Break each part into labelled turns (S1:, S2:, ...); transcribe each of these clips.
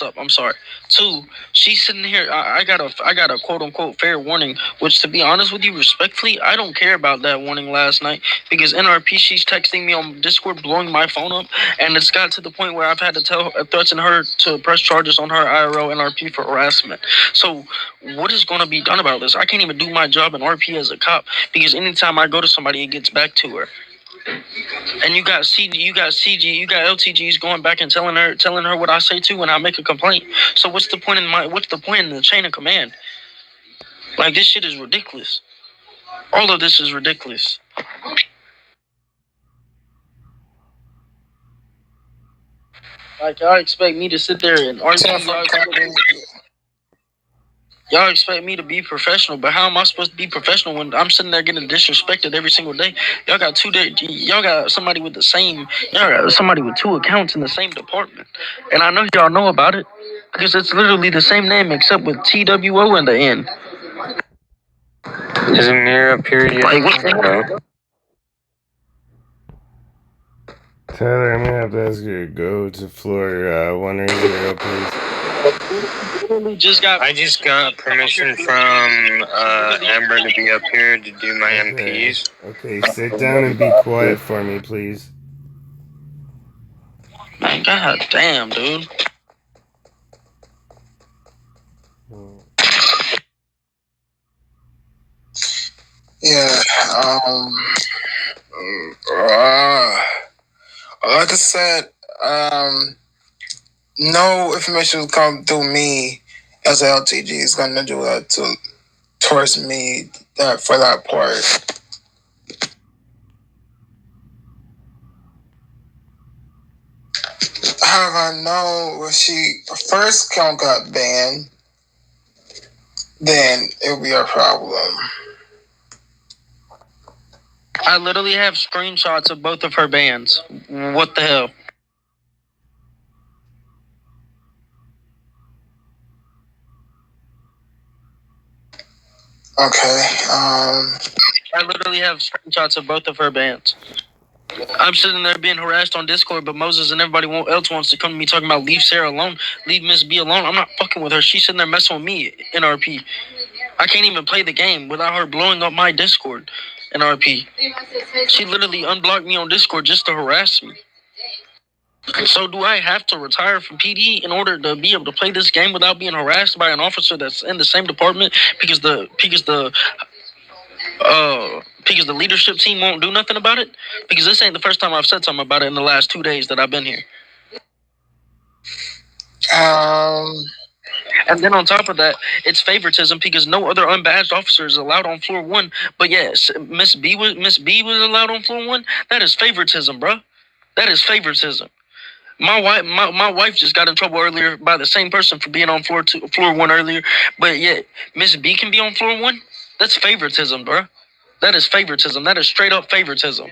S1: messed up. I'm sorry. Two, she's sitting here. I got a quote unquote fair warning. Which, to be honest with you, respectfully, I don't care about that warning last night because NRP she's texting me on Discord, blowing my phone up, and it's got to the point where I've had to threaten her to press charges on her IRL NRP for harassment. So, what is going to be done about this? I can't even do my job in RP as a cop because anytime I go to somebody, it gets back to her. And you got you got LTGs going back and telling her what I say too when I make a complaint. So what's the point in the chain of command? Like, this shit is ridiculous. All of this is ridiculous. Like, y'all expect me to sit there and argue? Y'all expect me to be professional, but how am I supposed to be professional when I'm sitting there getting disrespected every single day? Y'all got somebody with somebody with two accounts in the same department, and I know y'all know about it because it's literally the same name except with TWO in the end.
S2: Is Amir up here yet?
S1: Like, what the hell?
S3: Tyler, I'm gonna have to ask you to go to floor 180, please.
S2: I just got permission from Amber to be up here to do my MPs.
S3: Okay, sit down and be quiet for me, please.
S1: Man, god damn, dude.
S4: Yeah, like I said, no information will come through me as LTG is gonna do that towards me for that part. However, I know when she first account got banned, then it'll be a problem.
S1: I literally have screenshots of both of her bans. What the hell?
S4: Okay.
S1: I literally have screenshots of both of her bans. I'm sitting there being harassed on Discord, but Moses and everybody else wants to come to me talking about leave Sarah alone, leave Miss B alone. I'm not fucking with her. She's sitting there messing with me in RP. I can't even play the game without her blowing up my Discord in RP. She literally unblocked me on Discord just to harass me. So do I have to retire from PD in order to be able to play this game without being harassed by an officer that's in the same department because the leadership team won't do nothing about it? Because this ain't the first time I've said something about it in the last 2 days that I've been here. And then on top of that, it's favoritism because no other unbadged officer is allowed on floor 1. But yes, Miss B was allowed on floor 1. That is favoritism, bro. That is favoritism. My wife just got in trouble earlier by the same person for being on floor 1 earlier. But yet Miss B can be on floor 1. That's favoritism, bro. That is favoritism. That is straight up favoritism.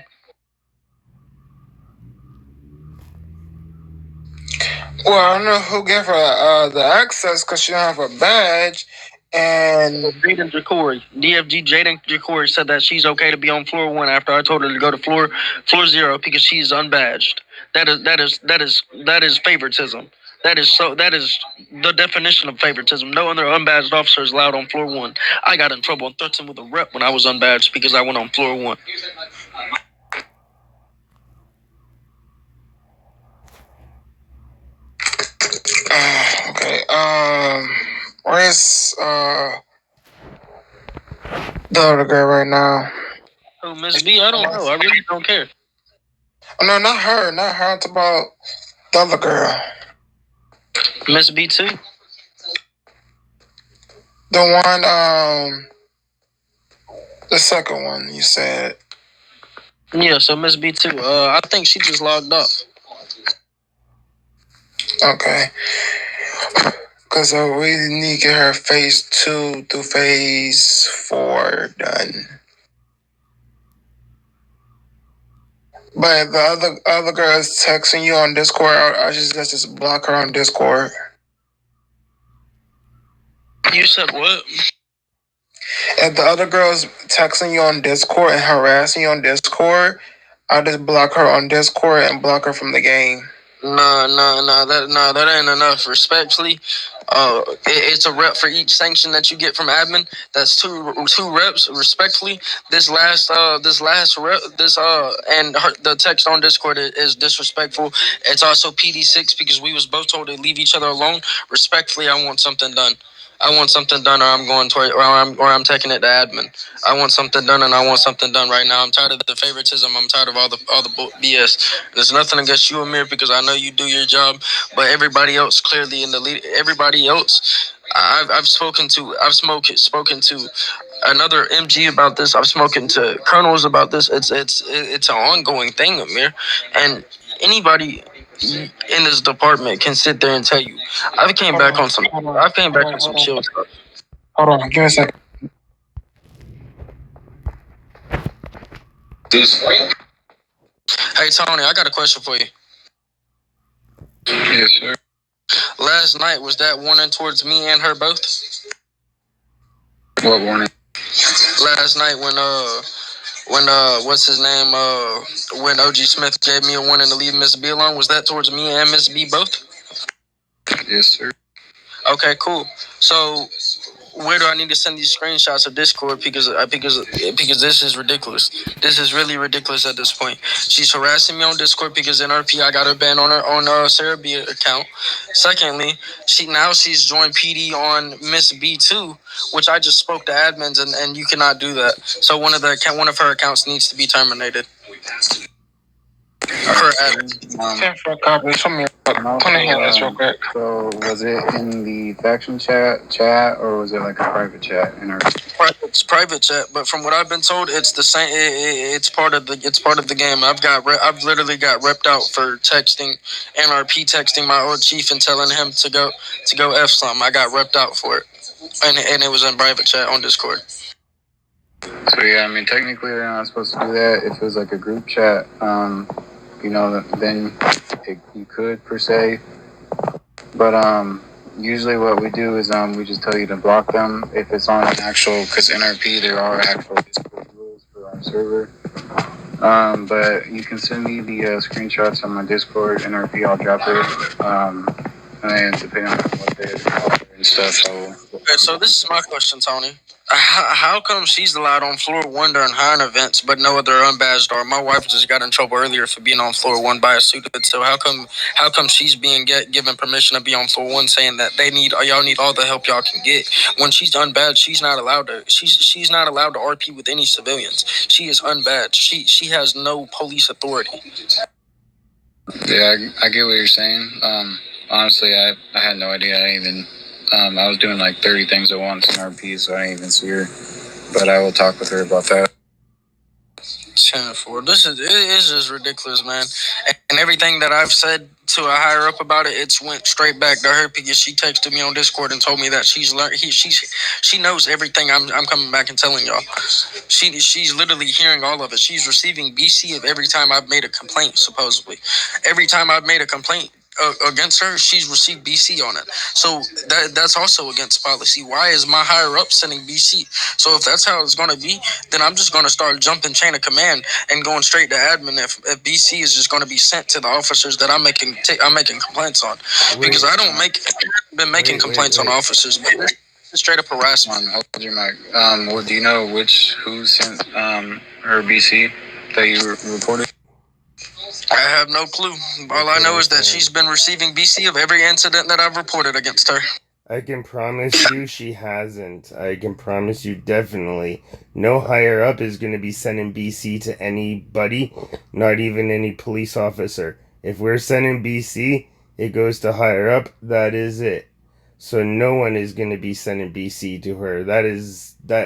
S4: Well, I don't know who gave her the access because she don't have a badge. And
S1: Jaden Jacory, DFG Jaden Jacory said that she's okay to be on floor 1 after I told her to go to floor 0 because she's unbadged. That is favoritism. That is the definition of favoritism. No other unbadged officer is allowed on floor 1. I got in trouble and threatened with a rep when I was unbadged because I went on floor 1.
S4: Okay. Where's the other girl right now?
S1: Oh, Miss B, I don't know. I really don't care.
S4: Oh, no, not her. Not her. It's about the other girl.
S1: Miss B too.
S4: The one, the second one you said.
S1: Yeah, so Miss B too. I think she just logged off.
S4: Okay. Because we need to get her phase 2 through phase 4 done. But the other girl is texting you on Discord. I just block her on Discord.
S1: You said what?
S4: If the other girl is texting you on Discord and harassing you on Discord, I'll just block her on Discord and block her from the game.
S1: That ain't enough. Respectfully, it's a rep for each sanction that you get from admin. That's two reps. Respectfully, this last rep, the text on Discord is disrespectful. It's also PD6 because we was both told to leave each other alone. Respectfully, I want something done. I want something done, or I'm going toward, or I'm taking it to admin. I want something done, and I want something done right now. I'm tired of the favoritism. I'm tired of all the BS. There's nothing against you, Amir, because I know you do your job, but everybody else clearly in the lead. Everybody else, spoken to another MG about this. I've spoken to colonels about this. It's an ongoing thing, Amir, and anybody in this department can sit there and tell you. I came back on some chill stuff.
S4: Hold on, give me a second.
S1: Hey Tony, I got a question for you.
S2: Yes, sir.
S1: Last night, was that warning towards me and her both?
S2: What warning?
S1: Last night when what's his name, when OG Smith gave me a warning to leave Miss B alone, was that towards me and Miss B both?
S2: Yes, sir.
S1: Okay, cool. So where do I need to send these screenshots of Discord? Because this is ridiculous. This is really ridiculous at this point. She's harassing me on Discord because NRP, I got her banned on Sarah B account. Secondly, she's joined PD on Miss B too, which I just spoke to admins and you cannot do that. So one of her accounts needs to be terminated.
S4: For a copy, show me. Come in here, this real quick.
S5: So was it in the faction chat, or was it like a private chat in our?
S1: It's private chat, but from what I've been told, it's the same. It's part of the game. I've literally got repped out for texting NRP, texting my old chief and telling him to go f something. I got repped out for it, and it was in private chat on Discord.
S5: So yeah, I mean technically they're not supposed to do that. If it was like a group chat, then you could per se. But usually what we do is we just tell you to block them if it's on an actual, because NRP there are actual Discord rules for our server. But you can send me the screenshots on my Discord NRP. I'll drop it. And depending on what they and stuff.
S1: Okay, so this is my question, Tony. How come she's allowed on floor 1 during hiring events, but no other unbadged? Or my wife just got in trouble earlier for being on floor 1 by a suited. So how come she's being given permission to be on floor 1, saying that y'all need all the help y'all can get? When she's unbadged, she's not allowed to. She's not allowed to RP with any civilians. She is unbadged. She has no police authority.
S5: Yeah, I get what you're saying. Honestly, I had no idea. I was doing like 30 things at once in RP, so I didn't even see her. But I will talk with her about that.
S1: 10-4. This is just ridiculous, man. And everything that I've said to a higher up about it, it's went straight back to her because she texted me on Discord and told me that she knows everything I'm coming back and telling y'all. She's literally hearing all of it. She's receiving BC of every time I've made a complaint, supposedly. Every time I've made a complaint against her, she's received BC on it. So that's also against policy. Why is my higher up sending BC? So if that's how it's going to be, then I'm just going to start jumping chain of command and going straight to admin if BC is just going to be sent to the officers that I'm making complaints on. Because I don't been making complaints on officers, but it's straight up harassment.
S5: Hold your mic. Well, do you know who sent her BC that you reported?
S1: I have no clue. All I know is that she's been receiving BC of every incident that I've reported against her.
S3: I can promise you she hasn't. I can promise you definitely. No higher up is going to be sending BC to anybody, not even any police officer. If we're sending BC, it goes to higher up. That is it. So no one is going to be sending BC to her. That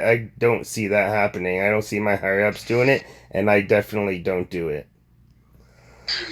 S3: I don't see that happening. I don't see my higher ups doing it, and I definitely don't do it.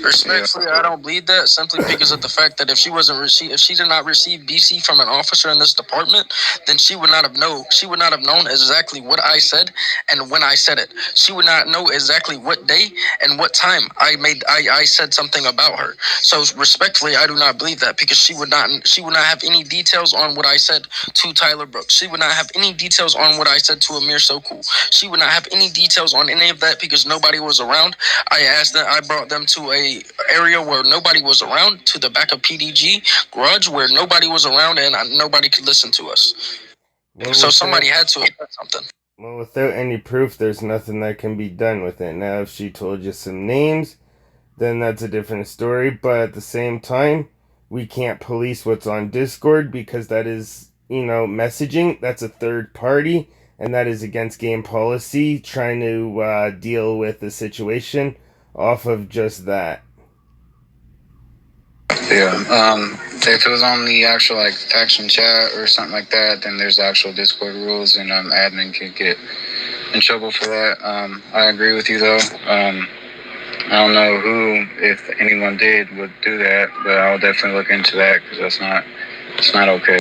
S1: Respectfully, I don't believe that simply because of the fact that if she did not receive BC from an officer in this department, then she would not have known exactly what I said and when I said it. She would not know exactly what day and what time I said something about her. So respectfully, I do not believe that because she would not have any details on what I said to Tyler Brooks. She would not have any details on what I said to Amir So Cool. She would not have any details on any of that because nobody was around. I brought them to to a area where nobody was around, to the back of PDG garage where nobody was around and nobody could listen to us.
S3: Well,
S1: So somebody had to have said something.
S3: Well, without any proof, there's nothing that can be done with it. Now, if she told you some names, then that's a different story. But at the same time, we can't police what's on Discord because that is, messaging. That's a third party, and that is against game policy, trying to deal with the situation off of just that.
S5: Yeah. If it was on the actual like faction chat or something like that, then there's actual Discord rules, and admin could get in trouble for that. I agree with you though. I don't know who, if anyone did, would do that, but I'll definitely look into that because it's not okay.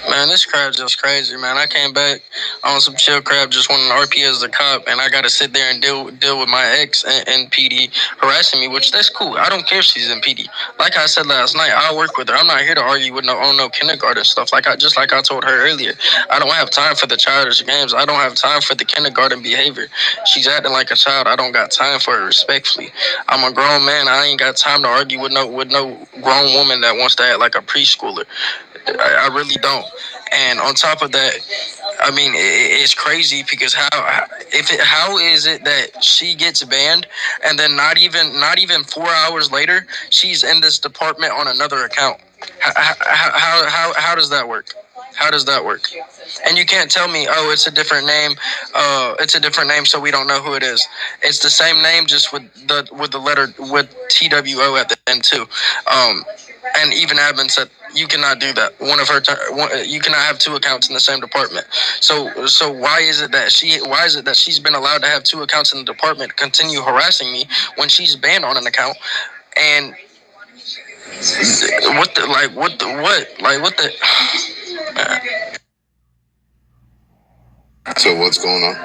S1: Man, this crowd's just crazy, man. I came back on some chill crap, just wanting an RP as a cop, and I got to sit there and deal with my ex and PD harassing me, which that's cool. I don't care if she's in PD. Like I said last night, I'll work with her. I'm not here to argue with no kindergarten stuff. Like I told her earlier, I don't have time for the childish games. I don't have time for the kindergarten behavior. She's acting like a child. I don't got time for it, respectfully. I'm a grown man. I ain't got time to argue with no grown woman that wants to act like a preschooler. I really don't. And on top of that, I mean, it's crazy because how is it that she gets banned and then not even 4 hours later she's in this department on another account? How does that work? How does that work? And you can't tell me, oh, it's a different name. It's a different name, so we don't know who it is. It's the same name, just with the letter with TWO at the end too. And even admin said you cannot do that. You cannot have two accounts in the same department. So why is it that she's been allowed to have two accounts in the department, continue harassing me when she's banned on an account? And what the?
S6: So what's going on?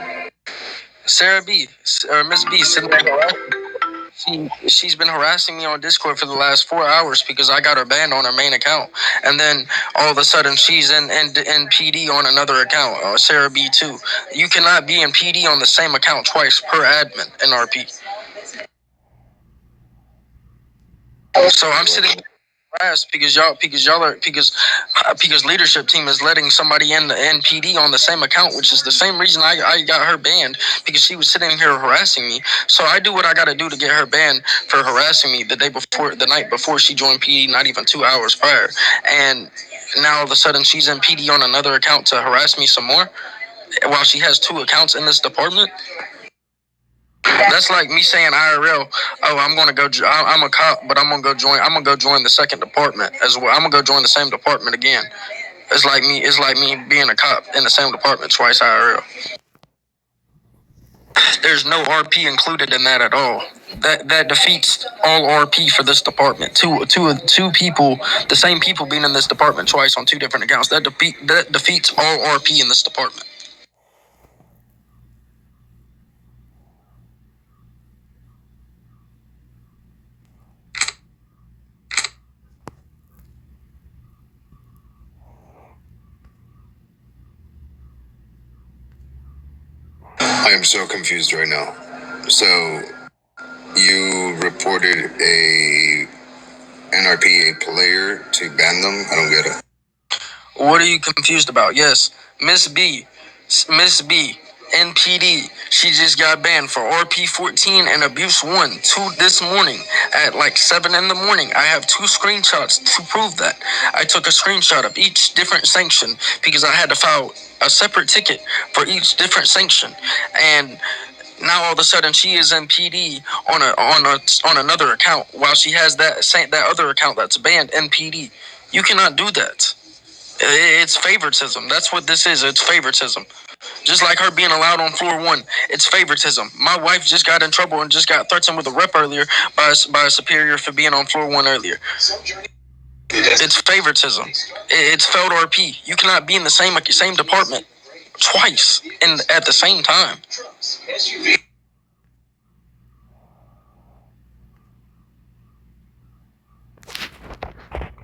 S1: Sarah B, or Miss B, sitting there. She's been harassing me on Discord for the last 4 hours because I got her banned on her main account, and then all of a sudden she's in PD on another account, Sarah B too. You cannot be in PD on the same account twice per admin in RP. So I'm sitting because leadership team is letting somebody in the NPD on the same account, which is the same reason I got her banned, because she was sitting here harassing me. So I do what I got to do to get her banned for harassing me the night before she joined PD, not even 2 hours prior. And now all of a sudden she's in PD on another account to harass me some more while she has two accounts in this department. That's like me saying IRL, oh, I'm a cop, but I'm gonna go join the second department as well. I'm gonna go join the same department again. It's like me being a cop in the same department twice IRL. There's no RP included in that at all. That defeats all RP for this department. Two people, the same people being in this department twice on two different accounts. That defeats all RP in this department.
S6: I am so confused right now. So, you reported a NRPA player to ban them? I don't get it.
S1: What are you confused about? Yes, Miss B, NPD. She just got banned for RP 14 and abuse 1 this morning at like 7 in the morning. I have 2 screenshots to prove that. I took a screenshot of each different sanction because I had to file a separate ticket for each different sanction. And now all of a sudden she is in PD on another account while she has that other account that's banned in PD. You cannot do that. It's favoritism. That's what this is. It's favoritism. Just like her being allowed on floor 1, it's favoritism. My wife just got in trouble and just got threatened with a rep earlier by a superior for being on floor 1 earlier. It's favoritism. It's failed RP. You cannot be in the same department twice at the same time.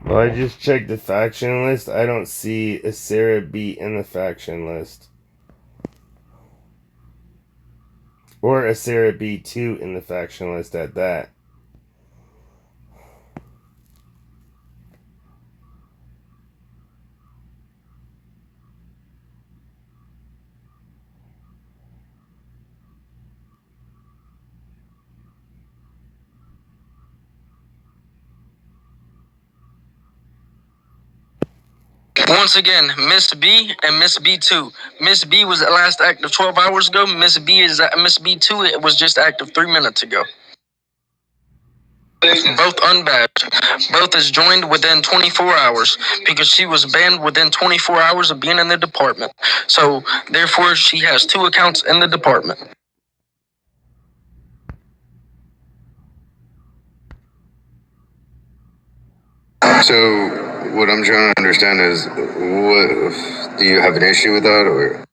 S3: Well, I just checked the faction list. I don't see a Sarah B in the faction list. Or a Sarah B2 in the faction list at that.
S1: Once again, Miss B and Miss B2. Miss B was last active 12 hours ago. Miss B2. It was just active 3 minutes ago. Both unbadged. Both is joined within 24 hours because she was banned within 24 hours of being in the department. So therefore, she has 2 accounts in the department.
S6: So what I'm trying to understand is, what do you have an issue with that, or?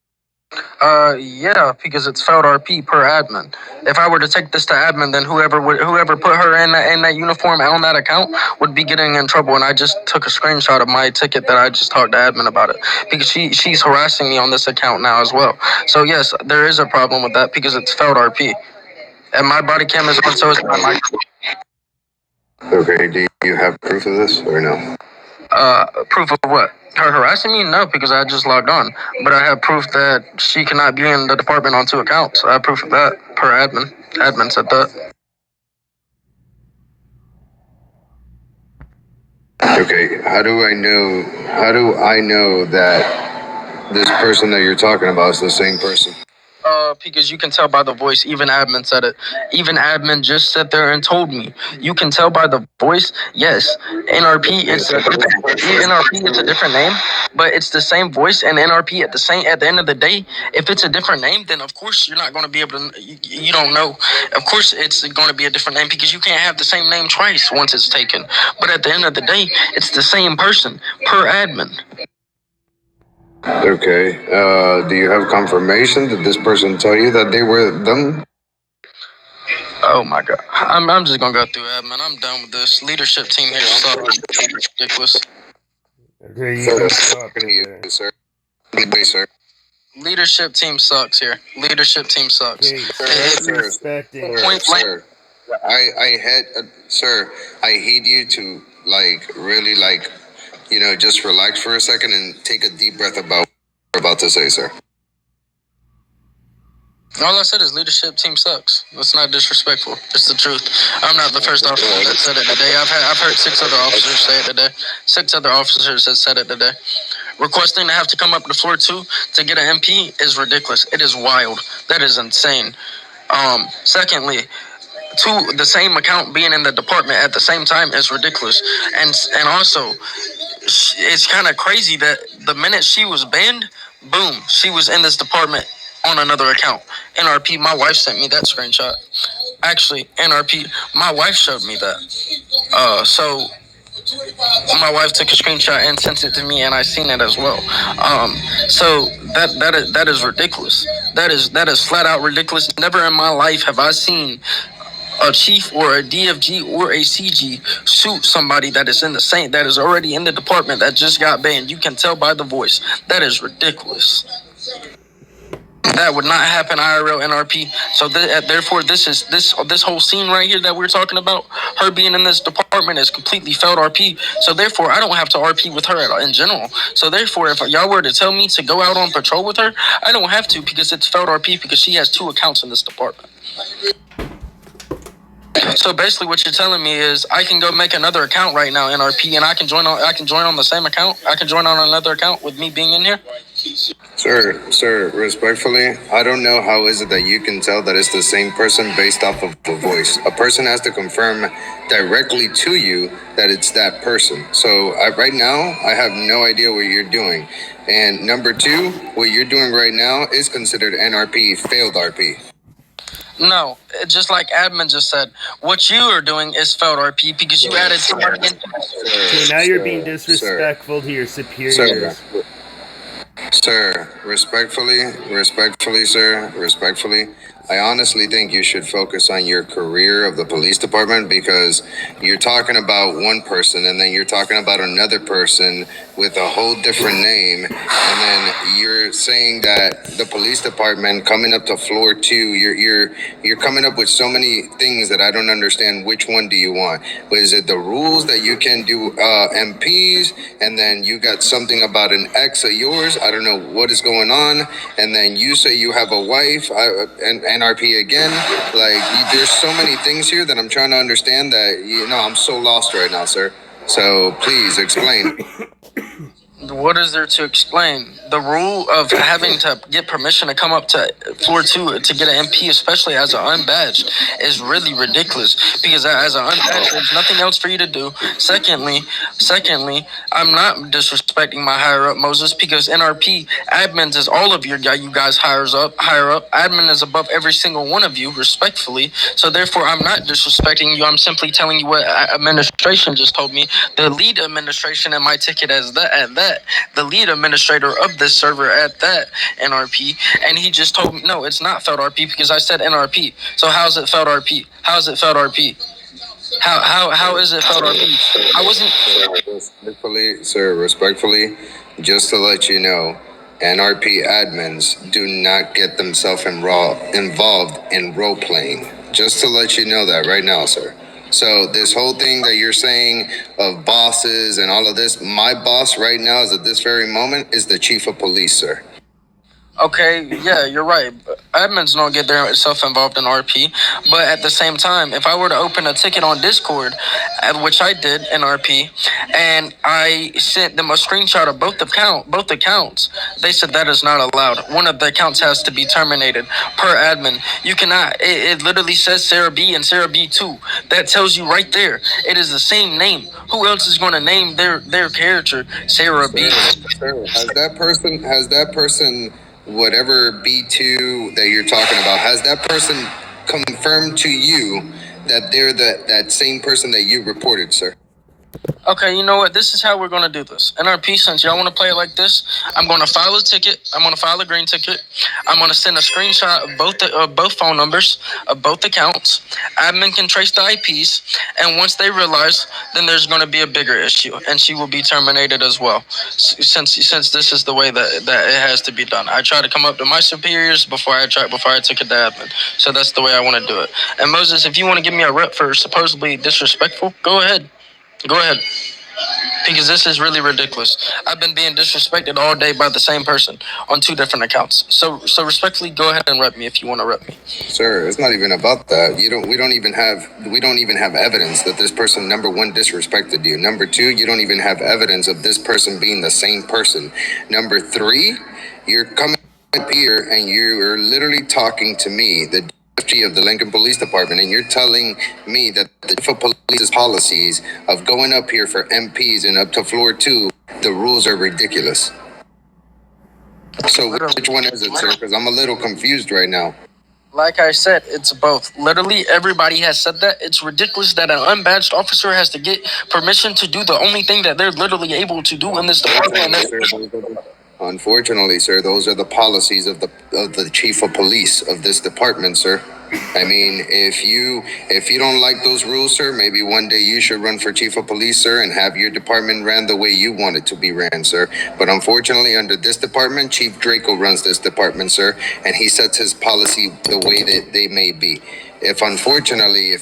S1: Yeah, because it's failed RP per admin. If I were to take this to admin, then whoever put her in that uniform on that account would be getting in trouble. And I just took a screenshot of my ticket that I just talked to admin about it because she's harassing me on this account now as well. So yes, there is a problem with that because it's failed RP, and my body cam is on, so is my microphone.
S6: Okay, do you have proof of this or no?
S1: Proof of what? Her harassing me? No, because I just logged on. But I have proof that she cannot be in the department on 2 accounts. I have proof of that per admin. Admin said that.
S6: Okay, how do I know that this person that you're talking about is the same person?
S1: Because you can tell by the voice. Even admin said it. Even admin just sat there and told me. You can tell by the voice. Yes, NRP. It's a different name, but it's the same voice. And NRP at the end of the day, if it's a different name, then of course you're not going to be able to. You don't know. Of course it's going to be a different name because you can't have the same name twice once it's taken. But at the end of the day, it's the same person per admin.
S6: Okay, do you have confirmation that this person told you that they were them?
S1: Oh my god. I'm just gonna go through admin. I'm done with this. Leadership team here sucks. Ridiculous.
S3: Okay, you can stop
S6: Can you,
S3: it there.
S6: sir? Please, sir.
S1: Leadership team sucks here. Leadership team sucks.
S3: Okay,
S1: It-
S3: disrespecting.
S1: Point blank.
S6: Sir, sir, I hate you to really just relax for a second and take a deep breath about what you're about to say, sir.
S1: All I said is leadership team sucks. That's not disrespectful. It's the truth. I'm not the first officer that said it today. I've heard 6 other officers say it today. 6 other officers have said it today. Requesting to have to come up to floor 2 to get an MP is ridiculous. It is wild. That is insane. Secondly, the same account being in the department at the same time is ridiculous. And also, it's kind of crazy that the minute she was banned, boom, she was in this department on another account. NRP, my wife sent me that screenshot. Actually, NRP, my wife showed me that. So my wife took a screenshot and sent it to me, and I seen it as well. So that is ridiculous. That is flat out ridiculous. Never in my life have I seen a chief or a DFG or a CG shoot somebody that is already in the department that just got banned. You can tell by the voice. That is ridiculous. That would not happen IRL NRP. So therefore, this whole scene right here that we're talking about, her being in this department, is completely failed RP. So therefore, I don't have to RP with her at all, in general. So therefore, if y'all were to tell me to go out on patrol with her, I don't have to because it's failed RP because she has 2 accounts in this department. So basically, what you're telling me is I can go make another account right now, NRP, and I can join on the same account. I can join on another account with me being in here.
S6: Sir, respectfully, I don't know how is it that you can tell that it's the same person based off of the voice. A person has to confirm directly to you that it's that person. So right now, I have no idea what you're doing. And number 2, what you're doing right now is considered NRP, failed RP.
S1: No, just like admin just said, what you are doing is failed RP because you added somebody in.
S3: Okay, now you're being disrespectful to your superiors.
S6: Sir, respectfully, sir, I honestly think you should focus on your career of the police department, because you're talking about one person and then you're talking about another person with a whole different name, and then you're saying that the police department coming up to floor 2, you're coming up with so many things that I don't understand. Which one do you want? Is it the rules that you can do MPs, and then you got something about an ex of yours? I don't know what is going on. And then you say you have a wife, and NRP again. Like, there's so many things here that I'm trying to understand that, I'm so lost right now, sir. So please explain.
S1: What is there to explain? The rule of having to get permission to come up to floor 2 to get an MP, especially as an unbadged, is really ridiculous. Because as an unbadged, there's nothing else for you to do. Secondly, I'm not disrespecting my higher up, Moses, because NRP admins is all of you guys higher up. Admin is above every single one of you, respectfully. So therefore, I'm not disrespecting you. I'm simply telling you what administration just told me. The lead administration in my ticket as that, the lead administrator of this server at that NRP, and he just told me, no, it's not felt RP because I said NRP. So how's it felt RP? How's it felt RP? How is it felt RP? I wasn't.
S6: Respectfully, just to let you know, NRP admins do not get themselves involved in role playing. Just to let you know that right now, sir. So this whole thing that you're saying of bosses and all of this, my boss right now is at this very moment is the chief of police, sir.
S1: Okay, yeah, you're right. Admins don't get themselves involved in RP, but at the same time, if I were to open a ticket on Discord, which I did in RP, and I sent them a screenshot of both accounts, they said that is not allowed. One of the accounts has to be terminated per admin. You cannot. It literally says Sarah B and Sarah B2. That tells you right there. It is the same name. Who else is going to name their character Sarah B?
S6: Sir, has that person, whatever B2 that you're talking about, has that person confirmed to you that they're that same person that you reported, sir?
S1: Okay, you know what? This is how we're going to do this. NRP, since y'all want to play it like this, I'm going to file a ticket. I'm going to file a green ticket. I'm going to send a screenshot of both phone numbers of both accounts. Admin can trace the IPs, and once they realize, then there's going to be a bigger issue, and she will be terminated as well. Since this is the way that it has to be done. I try to come up to my superiors before I took it to admin. So that's the way I want to do it. And Moses, if you want to give me a rep for supposedly disrespectful, go ahead. Go ahead. Because this is really ridiculous. I've been being disrespected all day by the same person on 2 different accounts. So respectfully, go ahead and rep me if you want to rep me.
S6: Sir, it's not even about that. We don't even have evidence that this person, number 1, disrespected you. Number 2, you don't even have evidence of this person being the same person. Number 3, you're coming up here and you're literally talking to me, the DFG of the Lincoln Police Department, and you're telling me that the police's policies of going up here for MPs and up to floor 2, the rules are ridiculous. So which one is it, sir? Because I'm a little confused right now.
S1: Like I said, it's both. Literally, everybody has said that. It's ridiculous that an unbadged officer has to get permission to do the only thing that they're literally able to do in this department.
S6: Unfortunately, sir, those are the policies of the chief of police of this department, sir. I mean, if you don't like those rules, sir, maybe one day you should run for chief of police, sir, and have your department ran the way you want it to be ran, sir. But unfortunately, under this department, Chief Draco runs this department, sir, and he sets his policy the way that they may be. If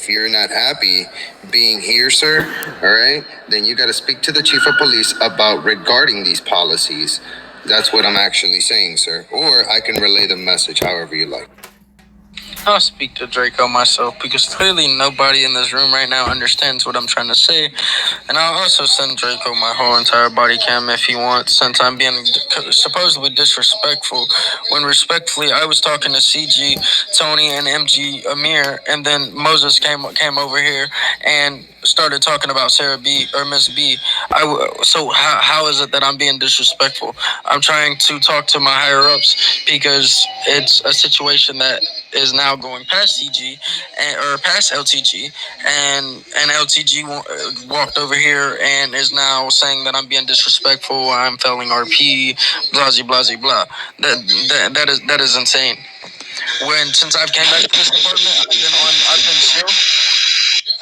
S6: you're not happy being here, sir, all right, then you got to speak to the chief of police about regarding these policies. That's what I'm actually saying, sir. Or I can relay the message however you like.
S1: I'll speak to Draco myself because clearly nobody in this room right now understands what I'm trying to say. And I'll also send Draco my whole entire body cam if he wants, since I'm being supposedly disrespectful. When respectfully, I was talking to CG, Tony, and MG Amir, and then Moses came over here and started talking about Sarah B or Miss B. So how is it that I'm being disrespectful? I'm trying to talk to my higher ups because it's a situation that is now going past CG or past LTG, and LTG walked over here and is now saying that I'm being disrespectful. I'm failing RP, blah blah blah blah. That is insane. since I've came back to this department,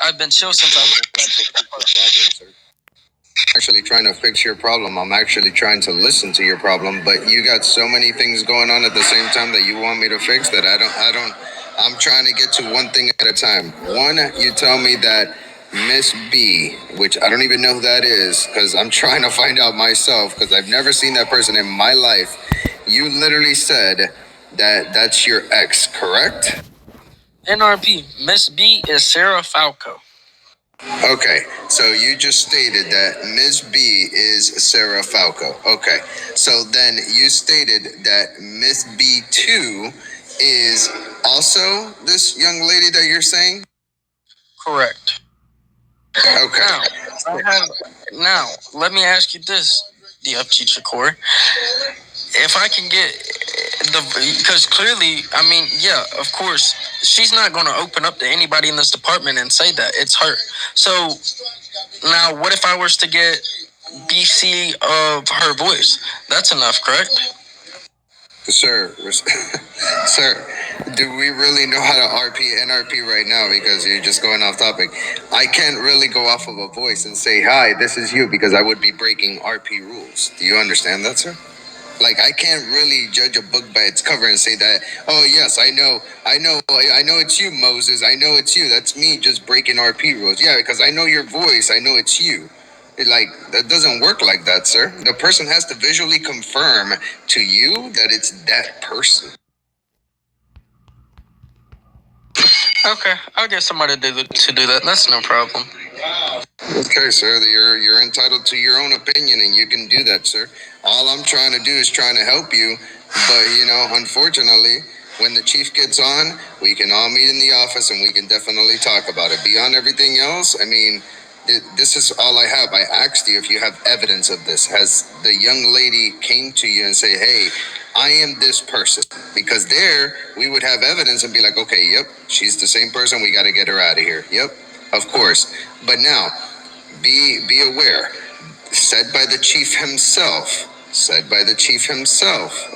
S1: I've been chill since I've been back to this department.
S6: Actually trying to fix your problem. I'm actually trying to listen to your problem, but you got so many things going on at the same time that you want me to fix that I'm trying to get to one thing at a time. One, you tell me that Miss B, which I don't even know who that is, because I'm trying to find out myself, because I've never seen that person in my life. You literally said that that's your ex, correct?
S1: NRP, Miss B is Sarah Falco.
S6: Okay, so you just stated that Ms. B is Sarah Falco. Okay, so then you stated that Miss B2 is also this young lady that you're saying?
S1: Correct.
S6: Okay.
S1: Now, let me ask you this, DF Teacher Core. If I can get because clearly, I mean, yeah, of course, she's not going to open up to anybody in this department and say that. It's her. So, now, what if I was to get BC of her voice? That's enough, correct?
S6: Sir, sir, do we really know how to RP NRP right now? Because you're just going off topic. I can't really go off of a voice and say, hi, this is you, because I would be breaking RP rules. Do you understand that, sir? Like, I can't really judge a book by its cover and say that, oh, yes, I know it's you, Moses. I know it's you. That's me just breaking RP rules. Yeah, because I know your voice. I know it's you. That doesn't work like that, sir. The person has to visually confirm to you that it's that person.
S1: Okay, I'll get somebody to do that. That's no problem.
S6: Okay, sir, you're entitled to your own opinion, and you can do that, sir. All I'm trying to do is trying to help you, but, unfortunately, when the chief gets on, we can all meet in the office, and we can definitely talk about it. Beyond everything else, I mean, this is all I have. I asked you if you have evidence of this. Has the young lady came to you and say, hey, I am this person? Because there, we would have evidence and be like, okay, yep, she's the same person. We got to get her out of here. Yep, of course. But now, be aware, said by the chief himself,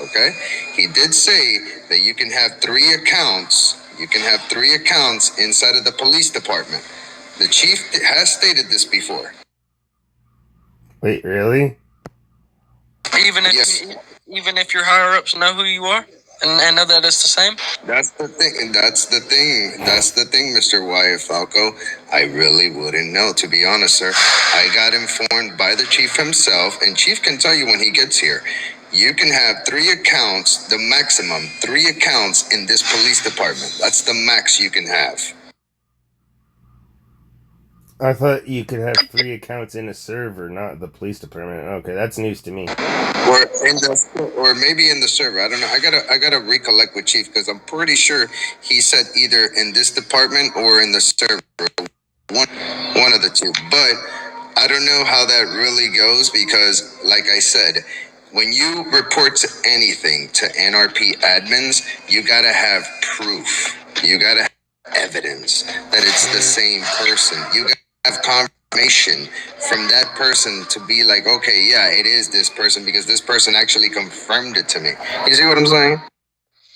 S6: okay? He did say that you can have 3 accounts. You can have 3 accounts inside of the police department. The chief has stated this before.
S3: Wait, really?
S1: Even if your higher ups know who you are and know that it's the same.
S6: That's the thing, Mr. Wyatt Falco. I really wouldn't know, to be honest, sir. I got informed by the chief himself, and chief can tell you when he gets here. You can have 3 accounts, the maximum 3 accounts in this police department. That's the max you can have.
S3: I thought you could have 3 accounts in a server, not the police department. Okay, that's news to me.
S6: Or maybe in the server. I don't know. I gotta recollect with chief, because I'm pretty sure he said either in this department or in the server. One of the two. But I don't know how that really goes, because, like I said, when you report to anything to NRP admins, you gotta have proof. You gotta have evidence that it's the same person. You gotta have confirmation from that person to be like, okay, yeah, it is this person, because this person actually confirmed it to me. You see what I'm saying?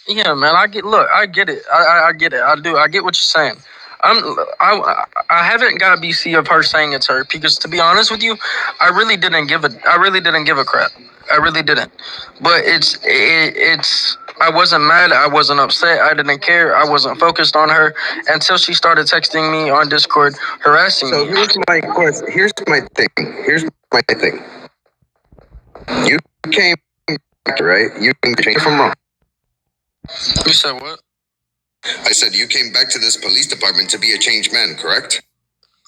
S1: Yeah, man, I get it. I get it. I do. I get what you're saying. I haven't got BC of her saying it's her, because to be honest with you, I really didn't give a crap. I really didn't. But it's I wasn't mad, I wasn't upset, I didn't care, I wasn't focused on her until she started texting me on Discord, harassing me.
S6: So here's my question. Here's my thing. You came back, right? You can change if I'm wrong.
S1: You said what?
S6: I said you came back to this police department to be a changed man, correct?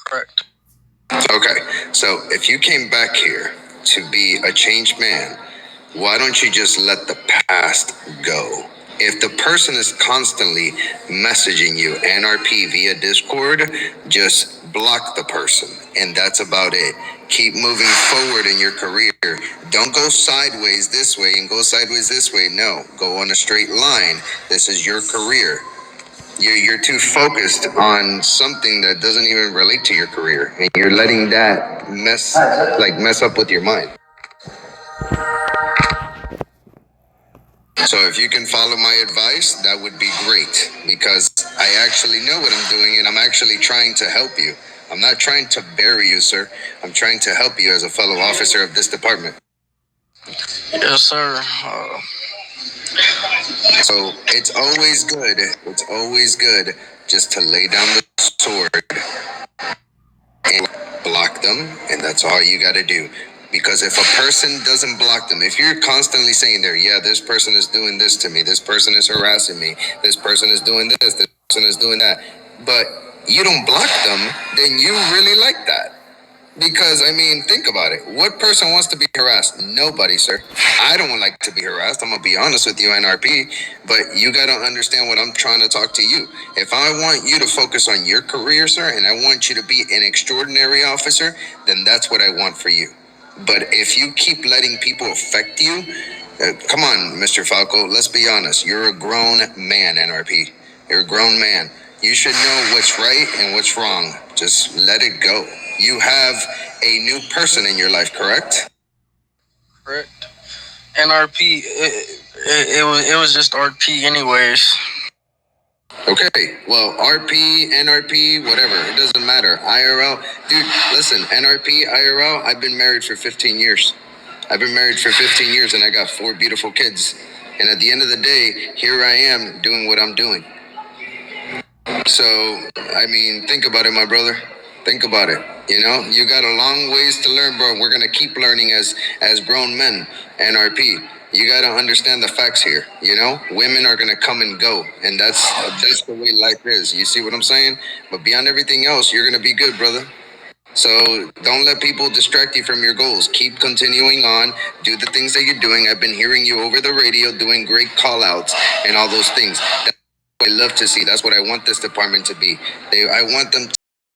S1: Correct.
S6: Okay, so if you came back here to be a changed man, why don't you just let the past go? If the person is constantly messaging you, NRP via Discord, just block the person, and that's about it. Keep moving forward in your career. Don't go sideways this way and go sideways this way. No, go on a straight line. This is your career. You're too focused on something that doesn't even relate to your career, and you're letting that mess up with your mind. So if you can follow my advice, that would be great, because I actually know what I'm doing and I'm actually trying to help you. I'm not trying to bury you, sir. I'm trying to help you as a fellow officer of this department.
S1: Yes, sir.
S6: So it's always good just to lay down the sword and block them, and that's all you got to do. Because if a person doesn't block them, if you're constantly saying there, yeah, this person is doing this to me, this person is harassing me, this person is doing this person is doing that, but you don't block them, then you really like that. Because, I mean, think about it. What person wants to be harassed? Nobody, sir. I don't like to be harassed. I'm going to be honest with you, NRP. But you got to understand what I'm trying to talk to you. If I want you to focus on your career, sir, and I want you to be an extraordinary officer, then that's what I want for you. But if you keep letting people affect you, come on, Mr. Falco, let's be honest. You're a grown man, NRP. You're a grown man. You should know what's right and what's wrong. Just let it go. You have a new person in your life, correct?
S1: Correct. NRP, it was just RP anyways.
S6: Okay, well, RP, NRP, whatever, it doesn't matter. IRL, dude, listen, NRP, IRL, I've been married for 15 years. I've been married for 15 years and I got 4 beautiful kids. And at the end of the day, here I am doing what I'm doing. So, I mean, think about it, my brother. Think about it. You know, you got a long ways to learn, bro. We're going to keep learning as grown men, NRP. You got to understand the facts here. You know, women are going to come and go, and that's the way life is. You see what I'm saying? But beyond everything else, you're going to be good, brother. So don't let people distract you from your goals. Keep continuing on. Do the things that you're doing. I've been hearing you over the radio doing great call outs and all those things. That's what I love to see. That's what I want this department to be. I want them